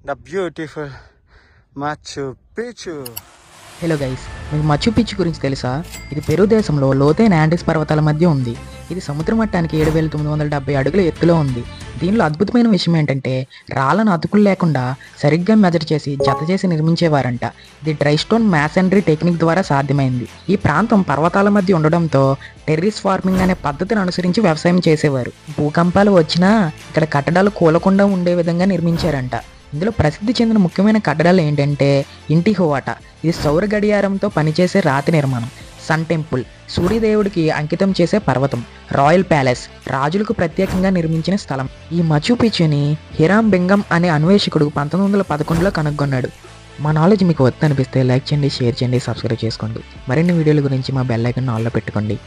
the beautiful Machu Picchu. Hello guys, మీకు మచ్చు పిచ్చు గురించి తెలుసా? ఇది పెరు దేశంలో లోతైన యాండీస్ పర్వతాల మధ్య ఉంది. ఇది సముద్ర మట్టానికి 7,970 అడుగుల ఎత్తులో ఉంది. దీనిలో అద్భుతమైన విషయం ఏంటంటే రాళ్ళను అతుకులు లేకుండా సరిగ్గా మెజర్ చేసి జత చేసి నిర్మించేవారంట. ఇది డ్రై స్టోన్ మ్యాసనరీ టెక్నిక్ ద్వారా సాధ్యమైంది. ఈ ప్రాంతం పర్వతాల మధ్య ఉండడంతో టెర్రస్ ఫార్మింగ్ అనే పద్ధతిని అనుసరించి వ్యవసాయం చేసేవారు. భూకంపాలు వచ్చినా ఇక్కడ కట్టడాలు కూలకుండా ఉండే విధంగా నిర్మించారంట. ఇందులో ప్రసిద్ధి చెందిన ముఖ్యమైన కట్టడాలు ఏంటంటే ఇంటిహువాటా, ఇది సౌర గడియారంతో పనిచేసే రాతి నిర్మాణం. సన్ టెంపుల్, సూర్యదేవుడికి అంకితం చేసే పర్వతం. రాయల్ ప్యాలెస్, రాజులకు ప్రత్యేకంగా నిర్మించిన స్థలం. ఈ మచు పిచ్చుని హిరామ్ బెంగం అనే అన్వేషకుడు 1911లో కనుగొన్నాడు. మా నాలెడ్జ్ మీకు వద్దు అనిపిస్తే లైక్ చేయండి, షేర్ చేయండి, సబ్స్క్రైబ్ చేసుకోండి. మరిన్ని వీడియోల గురించి మా బెల్ ఐకాన్ ఆన్లో పెట్టుకోండి.